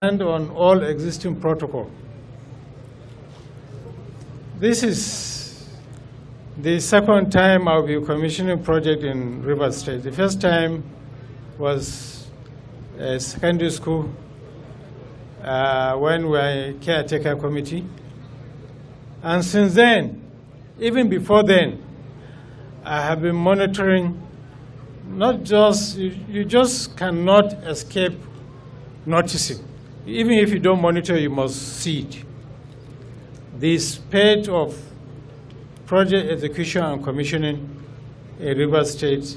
and on all existing protocol. This is the second time I'll be commissioning a project in Rivers State. The first time was a secondary school when we were a caretaker committee. And since then, even before then, I have been monitoring, not just, you just cannot escape noticing. Even if you don't monitor, you must see it. The spate of project execution and commissioning in Rivers State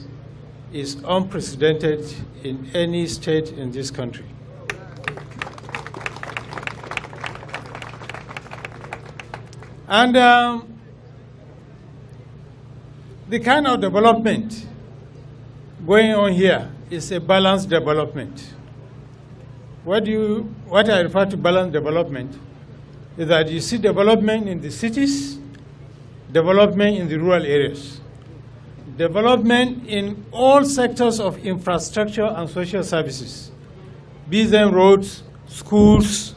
is unprecedented in any state in this country. And the kind of development going on here is a balanced development. What I refer to balanced development is that you see development in the cities, development in the rural areas, development in all sectors of infrastructure and social services, be them roads, schools,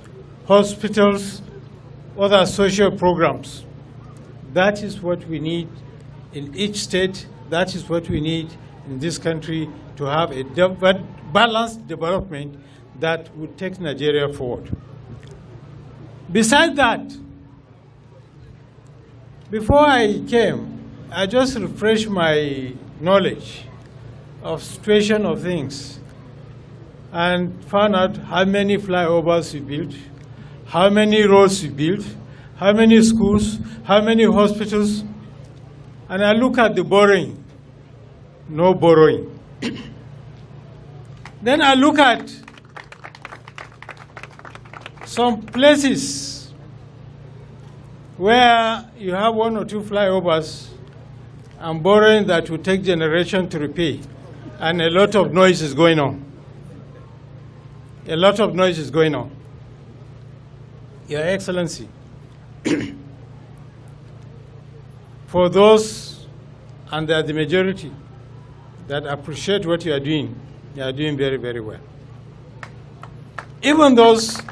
hospitals, other social programs. That is what we need in each state. That is what we need in this country to have a balanced development that would take Nigeria forward. Besides that, before I came, I just refreshed my knowledge of situation of things and found out how many flyovers we built, how many roads we built, how many schools, how many hospitals, and I look at the borrowing, no borrowing. Then I look at some places where you have one or two flyovers and borrowing that will take generations to repay, and a lot of noise is going on. A lot of noise is going on. Your Excellency, for those, and they are the majority, that appreciate what you are doing very, very well. Even those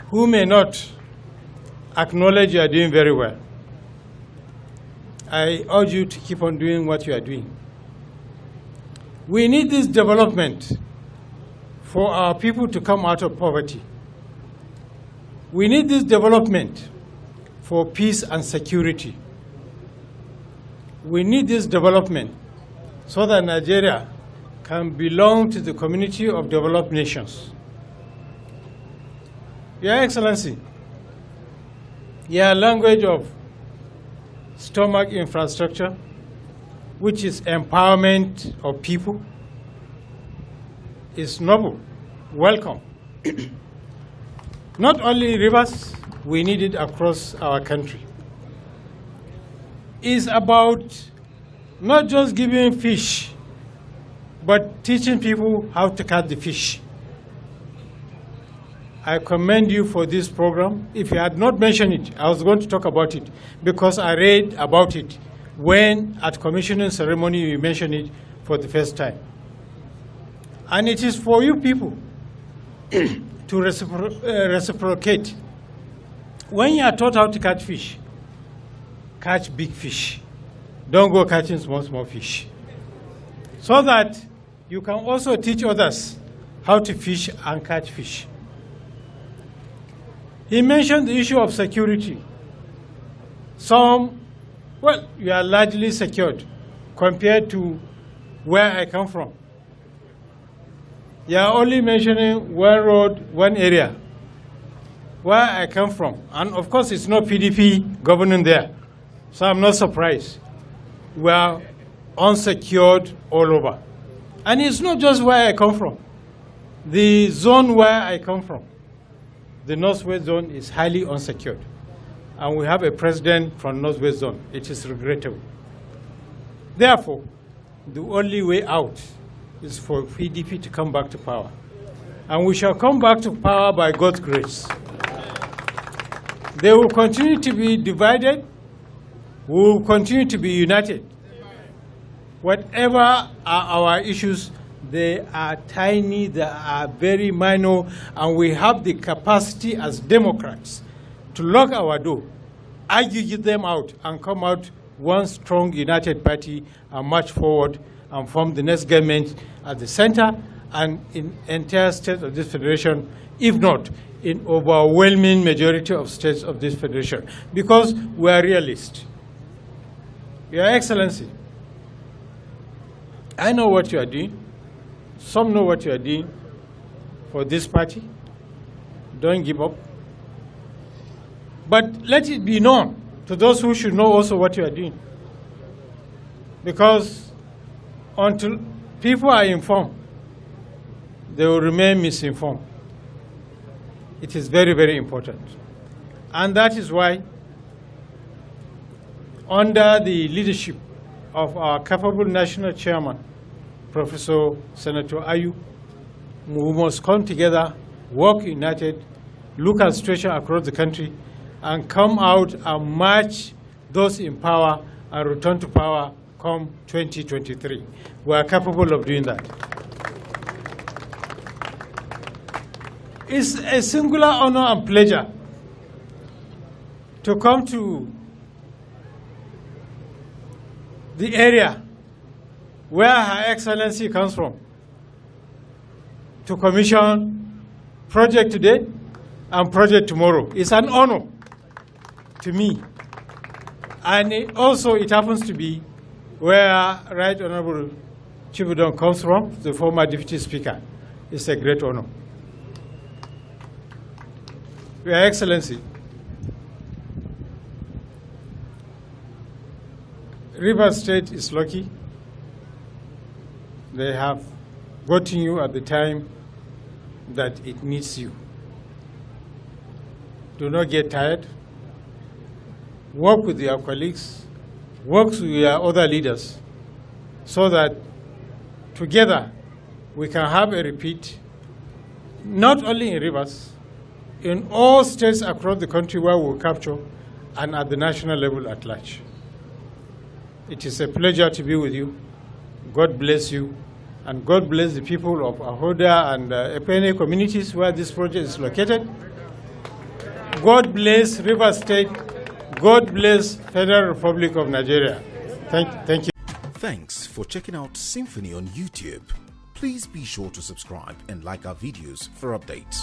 who may not acknowledge you are doing very well, I urge you to keep on doing what you are doing. We need this development for our people to come out of poverty. We need this development for peace and security. We need this development so that Nigeria can belong to the community of developed nations. Your Excellency, your language of stomach infrastructure, which is empowerment of people, is noble. Welcome. Not only rivers, we need it across our country. It's about not just giving fish, but teaching people how to catch the fish. I commend you for this program. If you had not mentioned it, I was going to talk about it because I read about it when at commissioning ceremony you mentioned it for the first time. And it is for you people to reciprocate. When you are taught how to catch fish, catch big fish. Don't go catching small fish. So that you can also teach others how to fish and catch fish. He mentioned the issue of security. Well, you are largely secured compared to where I come from. You are only mentioning one road, one area. Where I come from, and of course it's not PDP governing there, so I'm not surprised. We are unsecured all over. And it's not just where I come from. The zone where I come from, the Northwest Zone, is highly unsecured. And we have a president from Northwest Zone. It is regrettable. Therefore, the only way out is for PDP to come back to power. And we shall come back to power by God's grace. They will continue to be divided. We will continue to be united. Whatever are our issues, They are tiny, they are very minor, and we have the capacity as Democrats to lock our door, argue them out, and come out one strong united party and march forward and form the next government at the center and in entire states of this federation, if not in overwhelming majority of states of this federation, because we are realists. Your Excellency, I know what you are doing. Some know what you are doing for this party. Don't give up. But let it be known to those who should know also what you are doing. Because until people are informed, they will remain misinformed. It is very, very important. And that is why, under the leadership of our capable national chairman, Professor Senator Ayu, we must come together, work united, look at the situation across the country, and come out and march those in power and return to power come 2023. We are capable of doing that. It's a singular honor and pleasure to come to the area where Her Excellency comes from to commission project today and project tomorrow. It's an honor to me. And it happens to be where Right Honorable Chibudon comes from, the former Deputy Speaker. It's a great honor. Your Excellency, Rivers State is lucky. They have gotten you at the time that it needs you. Do not get tired. Work with your colleagues, work with your other leaders, so that together we can have a repeat, not only in Rivers, in all states across the country where we will capture, and at the national level at large. It is a pleasure to be with you. God bless you, and God bless the people of Ahoda and Epene communities where this project is located. God bless Rivers State. God bless Federal Republic of Nigeria. Thank you. Thanks for checking out SYMFONI on YouTube. Please be sure to subscribe and like our videos for updates.